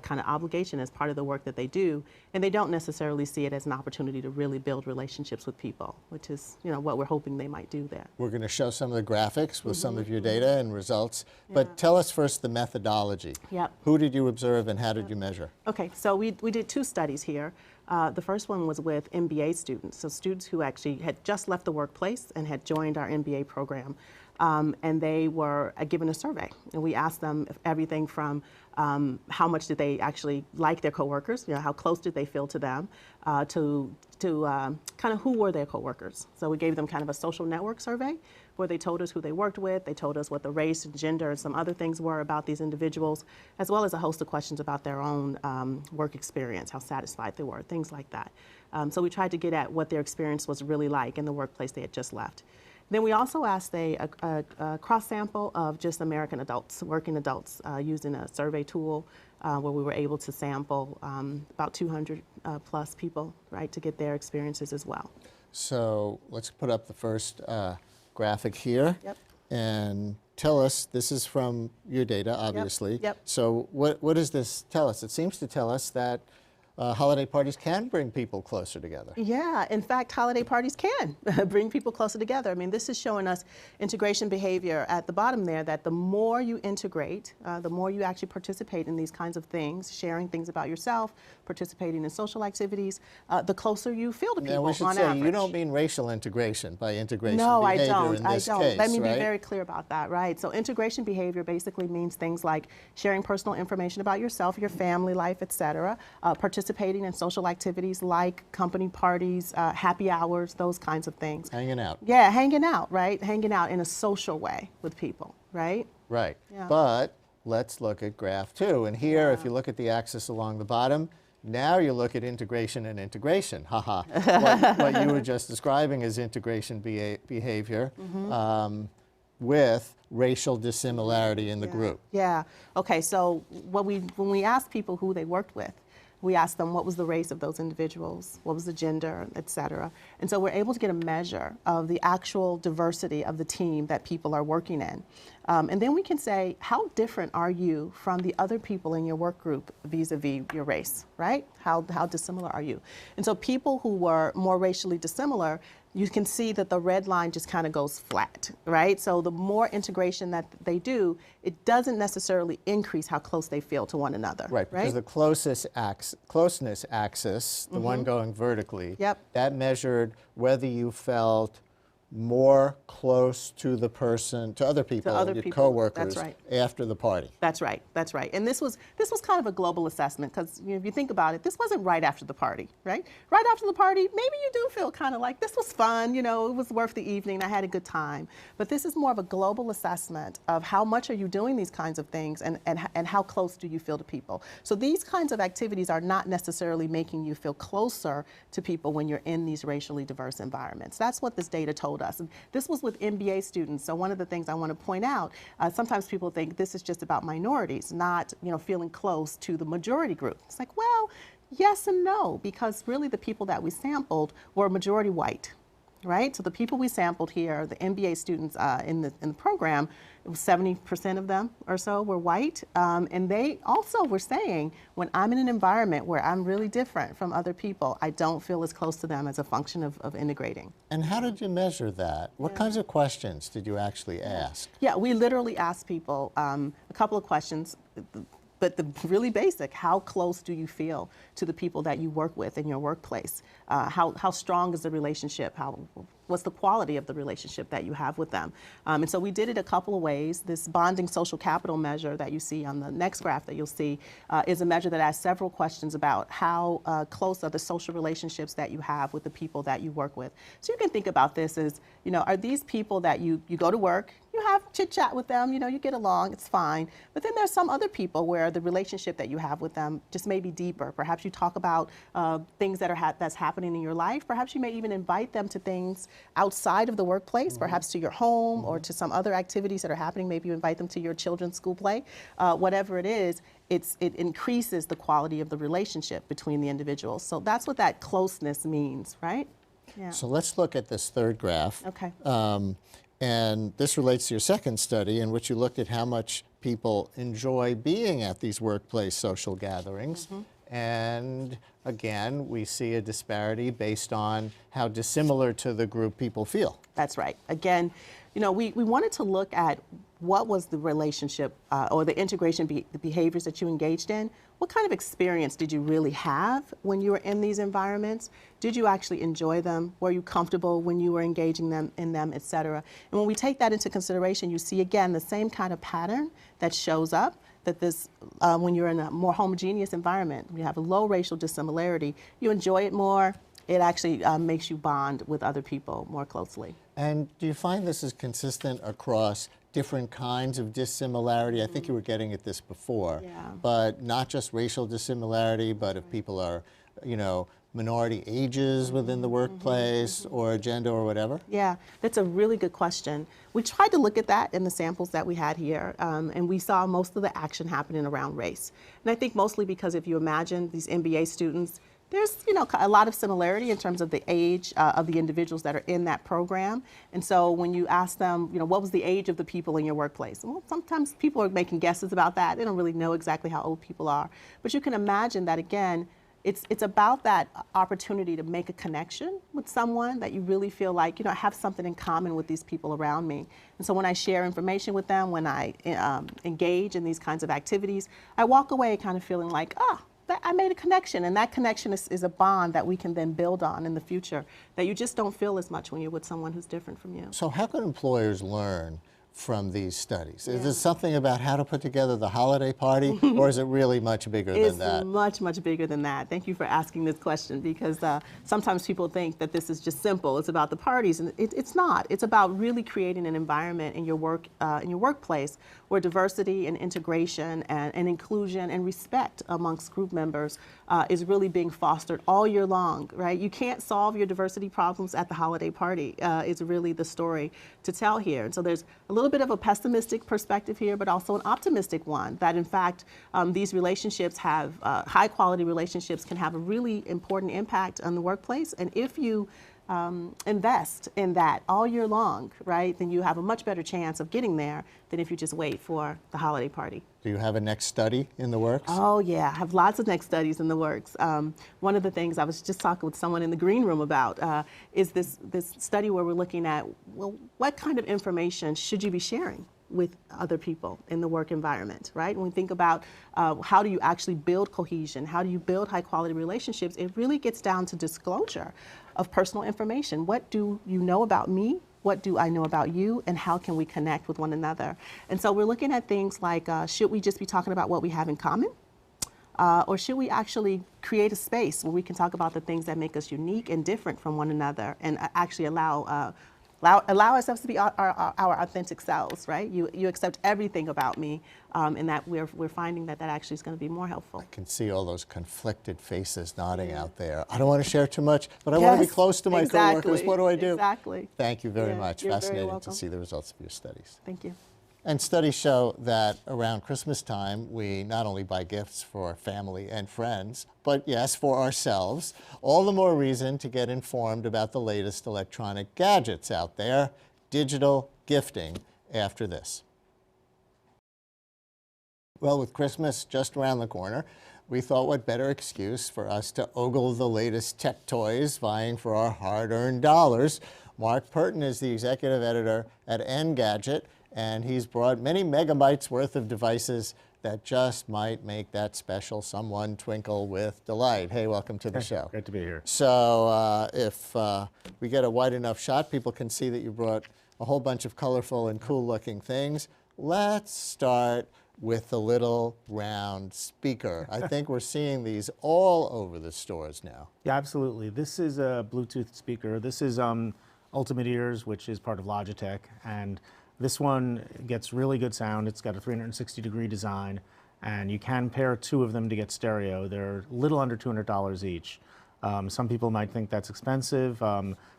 kind of obligation as part of the work that they do. And they don't necessarily see it as an opportunity to really build relationships with people, which is, you know, what we're hoping they might do there. We're going to show some of the graphics with some of your data and results. But tell us first the methodology. Yep. Who did you observe and how did you measure? Okay, so we did two studies here. The first one was with MBA students, so students who actually had just left the workplace and had joined our MBA program. And they were given a survey, and we asked them everything from how much did they actually like their coworkers, you know, how close did they feel to them, to kind of who were their coworkers. So we gave them kind of a social network survey where they told us who they worked with, they told us what the race and gender and some other things were about these individuals, as well as a host of questions about their own work experience, how satisfied they were, things like that. So we tried to get at what their experience was really like in the workplace they had just left. Then we also asked a cross-sample of just American adults, working adults, using a survey tool where we were able to sample about 200 plus people, right, to get their experiences as well. So let's put up the first graphic here. Yep. And tell us, this is from your data, obviously. Yep. So what does this tell us? It seems to tell us that holiday parties can bring people closer together. Yeah, in fact, holiday parties can bring people closer together. I mean, this is showing us integration behavior at the bottom there, that the more you integrate, the more you actually participate in these kinds of things, sharing things about yourself, participating in social activities, the closer you feel to people Now, we should on say average. you don't mean racial integration by integration No, I behavior don't. in I this don't. case, Let me right? be very clear about that, right? So integration behavior basically means things like sharing personal information about yourself, your family life, etc., participating in social activities like company parties, happy hours, those kinds of things. Hanging out. Yeah, hanging out, right? Hanging out in a social way with people, right? Right. Yeah. But let's look at graph 2. And here, if you look at the axis along the bottom, now you look at integration and integration. Haha. What you were just describing is integration behavior with racial dissimilarity in the group. Yeah. Okay, so when we asked people who they worked with, we asked them what was the race of those individuals, what was the gender, et cetera. And so we're able to get a measure of the actual diversity of the team that people are working in. And then we can say, how different are you from the other people in your work group vis-a-vis your race, right? How dissimilar are you? And so people who were more racially dissimilar, you can see that the red line just kind of goes flat, right? So the more integration that they do, it doesn't necessarily increase how close they feel to one another. Right, because the closeness axis, the one going vertically, that measured whether you felt more close to the person, to other people, your coworkers, after the party. That's right, that's right. And this was kind of a global assessment, because if you think about it, this wasn't right after the party, right? Right after the party, maybe you do feel kind of like, this was fun, it was worth the evening, I had a good time. But this is more of a global assessment of how much are you doing these kinds of things, and how close do you feel to people. So these kinds of activities are not necessarily making you feel closer to people when you're in these racially diverse environments. That's what this data told us. And this was with MBA students. So one of the things I want to point out, sometimes people think this is just about minorities, not feeling close to the majority group. It's like, well, yes and no, because really the people that we sampled were majority white. Right? So the people we sampled here, the MBA students in the program, it was 70% of them or so were white. And they also were saying, when I'm in an environment where I'm really different from other people, I don't feel as close to them as a function of integrating. And how did you measure that? What kinds of questions did you actually ask? Yeah, we literally asked people a couple of questions. But the really basic, how close do you feel to the people that you work with in your workplace? How strong is the relationship? What's the quality of the relationship that you have with them? And so we did it a couple of ways. This bonding social capital measure that you see on the next graph that you'll see is a measure that asks several questions about how close are the social relationships that you have with the people that you work with. So you can think about this as, are these people that you go to work, you have chit chat with them, you get along, it's fine. But then there's some other people where the relationship that you have with them just may be deeper. Perhaps you talk about things that's happening in your life. Perhaps you may even invite them to things outside of the workplace, perhaps to your home or to some other activities that are happening. Maybe you invite them to your children's school play. Whatever it is, it increases the quality of the relationship between the individuals. So that's what that closeness means, right? Yeah. So let's look at this third graph. Okay. And this relates to your second study, in which you looked at how much people enjoy being at these workplace social gatherings. And again, we see a disparity based on how dissimilar to the group people feel. That's right. Again, we wanted to look at what was the relationship or the integration the behaviors that you engaged in. What kind of experience did you really have when you were in these environments? Did you actually enjoy them? Were you comfortable when you were engaging in them, et cetera? And when we take that into consideration, you see again the same kind of pattern that shows up, that this, when you're in a more homogeneous environment, you have a low racial dissimilarity, you enjoy it more. It actually makes you bond with other people more closely. And do you find this is consistent across different kinds of dissimilarity? I think you were getting at this before, but not just racial dissimilarity, but if people are, minority ages within the workplace or gender or whatever? Yeah, that's a really good question. We tried to look at that in the samples that we had here, and we saw most of the action happening around race. And I think mostly because if you imagine these MBA students, there's a lot of similarity in terms of the age of the individuals that are in that program. And so when you ask them, what was the age of the people in your workplace? Well, sometimes people are making guesses about that. They don't really know exactly how old people are. But you can imagine that, again, it's about that opportunity to make a connection with someone that you really feel like, you know, I have something in common with these people around me. And so when I share information with them, when I engage in these kinds of activities, I walk away kind of feeling like, I made a connection, and that connection is a bond that we can then build on in the future that you just don't feel as much when you're with someone who's different from you. So how can employers learn from these studies? Is it something about how to put together the holiday party, or is it really much bigger than that? It's much, much bigger than that. Thank you for asking this question, because sometimes people think that this is just simple. It's about the parties, and it's not. It's about really creating an environment in your workplace where diversity and integration and inclusion and respect amongst group members is really being fostered all year long, right? You can't solve your diversity problems at the holiday party. Is really the story to tell here. And so there's a little bit of a pessimistic perspective here, but also an optimistic one, that in fact these relationships have, high quality relationships can have a really important impact on the workplace. And if you invest in that all year long, right, then you have a much better chance of getting there than if you just wait for the holiday party. Do you have a next study in the works? Oh yeah, I have lots of next studies in the works. One of the things I was just talking with someone in the green room about is this study where we're looking at, well, what kind of information should you be sharing with other people in the work environment, right? When we think about how do you actually build cohesion, how do you build high quality relationships, it really gets down to disclosure of personal information. What do you know about me? What do I know about you? And how can we connect with one another? And so we're looking at things like, should we just be talking about what we have in common? Or should we actually create a space where we can talk about the things that make us unique and different from one another, and actually allow ourselves to be our authentic selves, right? You accept everything about me, and that we're finding that actually is going to be more helpful. I can see all those conflicted faces nodding out there. I don't want to share too much, but I want to be close to my coworkers. What do I do? Exactly. Thank you very much. You're Fascinating very to see the results of your studies. Thank you. And studies show that around Christmas time, we not only buy gifts for family and friends, but yes, for ourselves. All the more reason to get informed about the latest electronic gadgets out there. Digital gifting after this. Well, with Christmas just around the corner, we thought what better excuse for us to ogle the latest tech toys vying for our hard-earned dollars. Mark Purton is the executive editor at Engadget, and he's brought many megabytes worth of devices that just might make that special someone twinkle with delight. Hey, welcome to the show. Great to be here. So if we get a wide enough shot, people can see that you brought a whole bunch of colorful and cool looking things. Let's start with the little round speaker. I think we're seeing these all over the stores now. Yeah, absolutely. This is a Bluetooth speaker. This is Ultimate Ears, which is part of Logitech, and this one gets really good sound. It's got a 360-degree design, and you can pair two of them to get stereo. They're a little under $200 each. Some people might think that's expensive,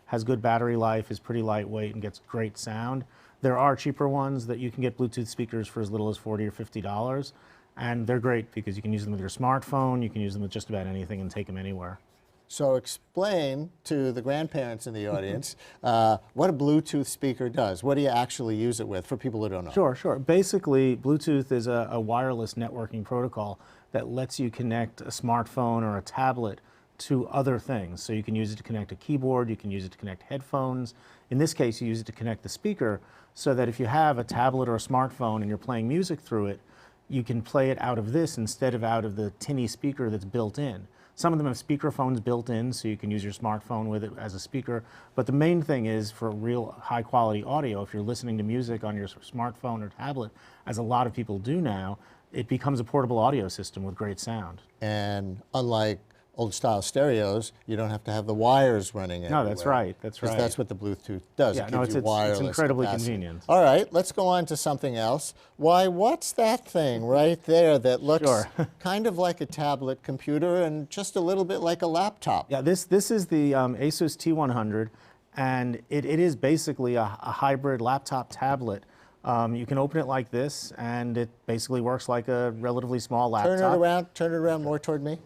has good battery life, is pretty lightweight, and gets great sound. There are cheaper ones that you can get Bluetooth speakers for as little as $40 or $50, and they're great because you can use them with your smartphone, you can use them with just about anything and take them anywhere. So explain to the grandparents in the audience what a Bluetooth speaker does. What do you actually use it with for people who don't know? Sure. Basically, Bluetooth is a wireless networking protocol that lets you connect a smartphone or a tablet to other things. So you can use it to connect a keyboard, you can use it to connect headphones. In this case, you use it to connect the speaker so that if you have a tablet or a smartphone and you're playing music through it, you can play it out of this instead of out of the tinny speaker that's built in. Some of them have speakerphones built in, so you can use your smartphone with it as a speaker. But the main thing is for real high-quality audio, if you're listening to music on your smartphone or tablet, as a lot of people do now, it becomes a portable audio system with great sound. And unlike old-style stereos, you don't have to have the wires running everywhere. No, that's right. That's right. That's what the Bluetooth does. Yeah, it gives you wireless it's incredibly capacity. convenient. All right, let's go on to something else. Why, what's that thing right there that looks kind of like a tablet computer and just a little bit like a laptop? Yeah, this is the Asus T100, and it is basically a hybrid laptop tablet. You can open it like this, and it basically works like a relatively small laptop. Turn it around more toward me.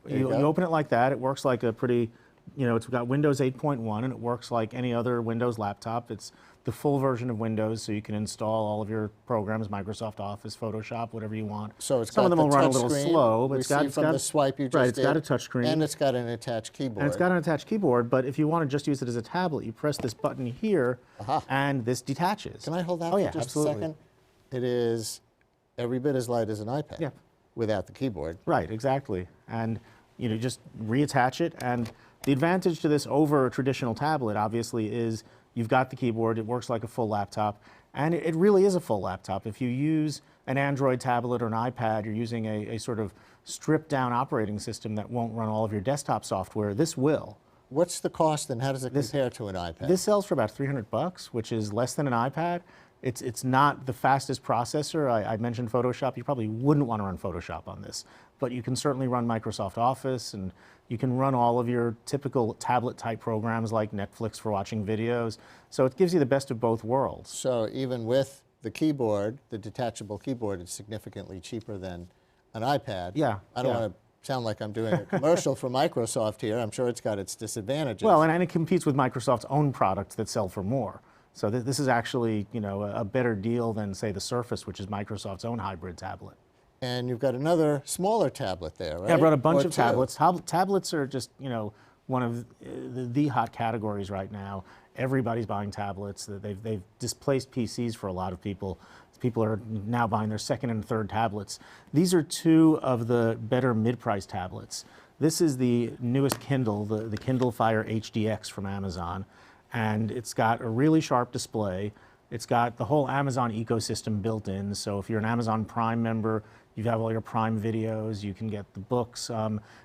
You open it like that, it works like a pretty, it's got Windows 8.1, and it works like any other Windows laptop. the full version of Windows, so you can install all of your programs, Microsoft Office, Photoshop, whatever you want. So it's Some got of them will the run a touch little screen slow, but we it's got, see from the swipe you just right, it's got did, a touch screen. and it's got an attached keyboard. And it's got an attached keyboard, but if you want to just use it as a tablet, you press this button here, and this detaches. Can I hold that oh, for yeah, just absolutely. a second? It is every bit as light as an iPad. Yeah. Without the keyboard. Right, exactly. And you know, just reattach it. And the advantage to this over a traditional tablet, obviously, is you've got the keyboard, it works like a full laptop, and it really is a full laptop. If you use an Android tablet or an iPad, you're using a sort of stripped down operating system that won't run all of your desktop software. This will. What's the cost and how does it compare to an iPad? This sells for about $300, which is less than an iPad. It's not the fastest processor. I mentioned Photoshop. You probably wouldn't want to run Photoshop on this, but you can certainly run Microsoft Office, and you can run all of your typical tablet-type programs like Netflix for watching videos. So it gives you the best of both worlds. So even with the keyboard, the detachable keyboard, is significantly cheaper than an iPad. Yeah. I don't yeah. want to sound like I'm doing a commercial for Microsoft here. I'm sure it's got its disadvantages. Well, and it competes with Microsoft's own products that sell for more. So this is actually, you know, a better deal than, say, the Surface, which is Microsoft's own hybrid tablet. And you've got another smaller tablet there, right? Yeah, I brought a bunch Or of two. tablets. Tablets are just, you know, one of the hot categories right now. Everybody's buying tablets. They've displaced PCs for a lot of people. People are now buying their second and third tablets. These are two of the better mid-price tablets. This is the newest Kindle, the Kindle Fire HDX from Amazon. And it's got a really sharp display. It's got the whole Amazon ecosystem built in. So if you're an Amazon Prime member, you have all your Prime videos, you can get the books.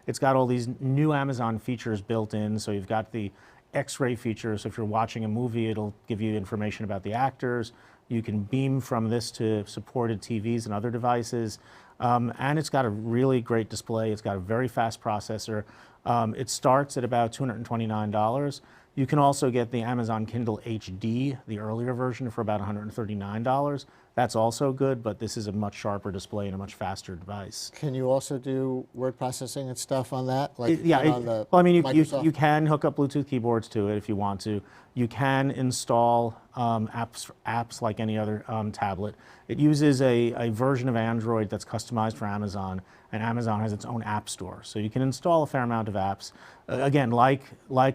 It's got all these new Amazon features built in. So you've got the X-ray feature. So if you're watching a movie, it'll give you information about the actors. You can beam from this to supported TVs and other devices. And it's got a really great display. It's got a very fast processor. It starts at about $229. You can also get the Amazon Kindle HD, the earlier version, for about $139. That's also good, but this is a much sharper display and a much faster device. Can you also do word processing and stuff on that? Like Well, the I mean, you Microsoft? can hook up Bluetooth keyboards to it if you want to. You can install apps like any other tablet. It uses a version of Android that's customized for Amazon, and Amazon has its own app store. So you can install a fair amount of apps. Again, like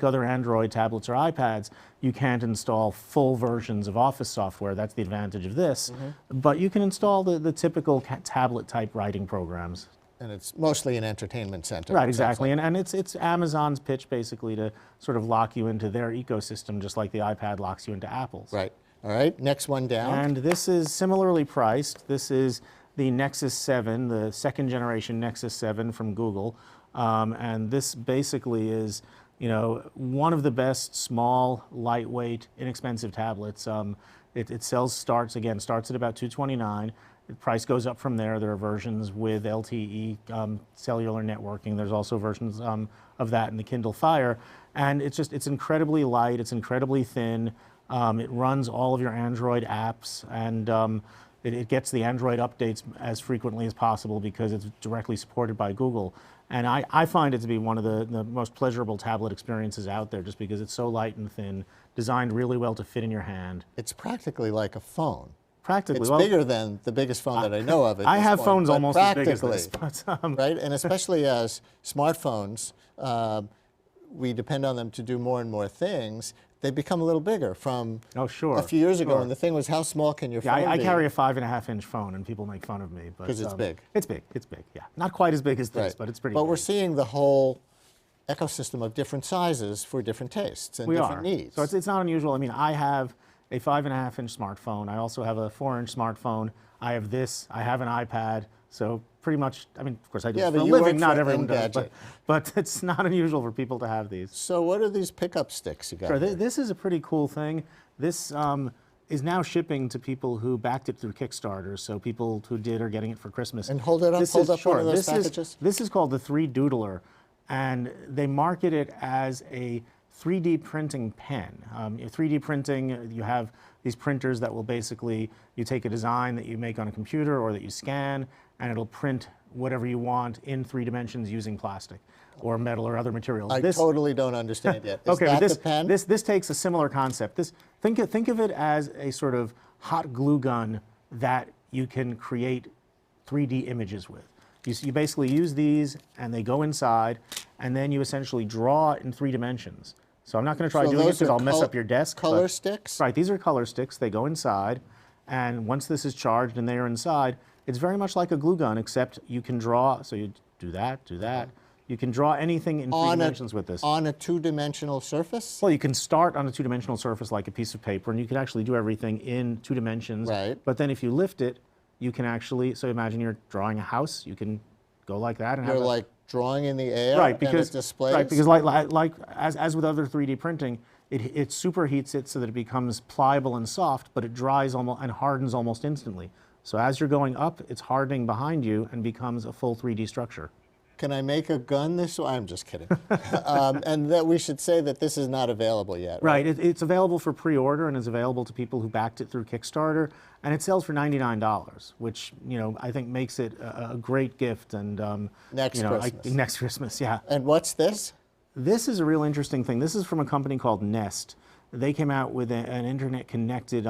other Android tablets or iPads, you can't install full versions of Office software. That's the advantage of this. But you can install the typical tablet-type writing programs. And it's mostly an entertainment center. Right, it sounds exactly. like. And it's Amazon's pitch, basically, to sort of lock you into their ecosystem, just like the iPad locks you into Apple's. Right. All right, next one down. And this is similarly priced. This is the Nexus 7, the second generation Nexus 7 from Google. And this basically is, you know, one of the best small, lightweight, inexpensive tablets. It starts at about $229. The price goes up from there. There are versions with LTE cellular networking. There's also versions of that in the Kindle Fire. And it's incredibly light. It's incredibly thin. It runs all of your Android apps, and it gets the Android updates as frequently as possible because it's directly supported by Google. And I find it to be one of the most pleasurable tablet experiences out there, just because it's so light and thin, designed really well to fit in your hand. It's practically like a phone. Practically. It's well, bigger than the biggest phone that I know of. At I this have point, phones but almost as big as this. But, right? And especially as smartphones, we depend on them to do more and more things. They become a little bigger from a few years ago, and the thing was, how small can your phone be? I carry a 5.5-inch phone, and people make fun of me. Because it's big. It's big, yeah. Not quite as big as this, Right. but it's pretty But big. we're seeing the whole ecosystem of different sizes for different tastes and different needs. So it's not unusual. I mean, I have a 5.5-inch smartphone. I also have a 4-inch smartphone. I have this. I have an iPad. So pretty much, I mean, of course I do Yeah, it for but a you living. work Not for everyone does, Engadget. but it's not unusual for people to have these. So what are these pickup sticks you got? Sure, there? this is a pretty cool thing. This is now shipping to people who backed it through Kickstarter. So people who did are getting it for Christmas. And hold it up, hold up one of those packages. This is called the 3 Doodler, and they market it as a 3D printing pen. 3D printing, you have these printers that will basically, you take a design that you make on a computer or that you scan, and it'll print whatever you want in 3 dimensions using plastic or metal or other materials. I totally don't understand yet. Is Okay, that but the pen? this takes a similar concept. Think of it as a sort of hot glue gun that you can create 3D images with. You basically use these, and they go inside, and then you essentially draw in 3 dimensions. So I'm not going to try doing it those because are I'll mess up your desk. Color sticks? Right, these are color sticks. They go inside, and once this is charged and they are inside, it's very much like a glue gun, except you can draw. So you do that, do that. You can draw anything in 3 dimensions with this. On a 2-dimensional surface? Well, you can start on a 2-dimensional surface like a piece of paper, and you can actually do everything in 2 dimensions. Right. But then if you lift it, you can actually, so imagine you're drawing a house, you can go like that and You're have a, like drawing in the air, right, because, and it displays? Right, because as with other 3D printing, it superheats it so that it becomes pliable and soft, but it dries almost and hardens almost instantly. So as you're going up, it's hardening behind you and becomes a full 3D structure. Can I make a gun this way? I'm just kidding. And that we should say that this is not available yet, right? Right, it's available for pre-order and is available to people who backed it through Kickstarter, and it sells for $99, which, you know, I think makes it a great gift. And Next you know, Christmas. next Christmas, yeah. And what's this? This is a real interesting thing. This is from a company called Nest. They came out with an internet-connected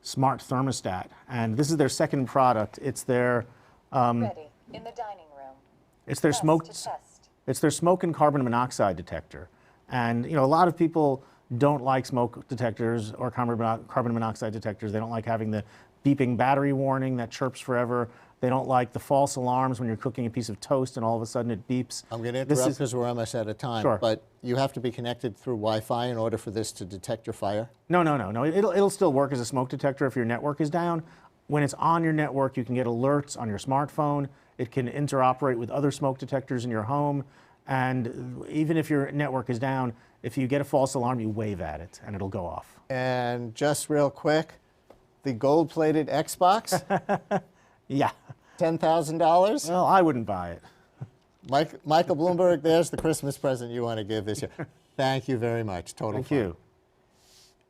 smart thermostat, and this is their second product. It's their Ready in the dining room. it's their smoke. It's their smoke and carbon monoxide detector, and you know a lot of people don't like smoke detectors or carbon monoxide detectors. They don't like having the beeping battery warning that chirps forever. They don't like the false alarms when you're cooking a piece of toast and all of a sudden it beeps. I'm going to interrupt because we're almost out of time. Sure. But you have to be connected through Wi-Fi in order for this to detect your fire? No. It'll still work as a smoke detector if your network is down. When it's on your network, you can get alerts on your smartphone. It can interoperate with other smoke detectors in your home. And even if your network is down, if you get a false alarm, you wave at it and it'll go off. And just real quick, the gold-plated Xbox? Yeah. $10,000? Well, I wouldn't buy it. Michael Bloomberg, there's the Christmas present you want to give this year. Thank you very much. Total Thank fun. you.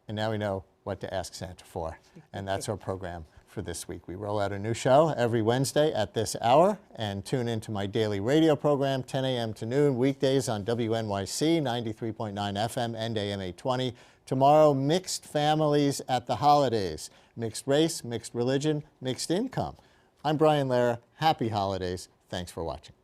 And now we know what to ask Santa for. And that's our program for this week. We roll out a new show every Wednesday at this hour, and tune into my daily radio program, 10 a.m. to noon, weekdays on WNYC, 93.9 FM and AM 820. Tomorrow, mixed families at the holidays. Mixed race, mixed religion, mixed income. I'm Brian Lehrer. Happy holidays. Thanks for watching.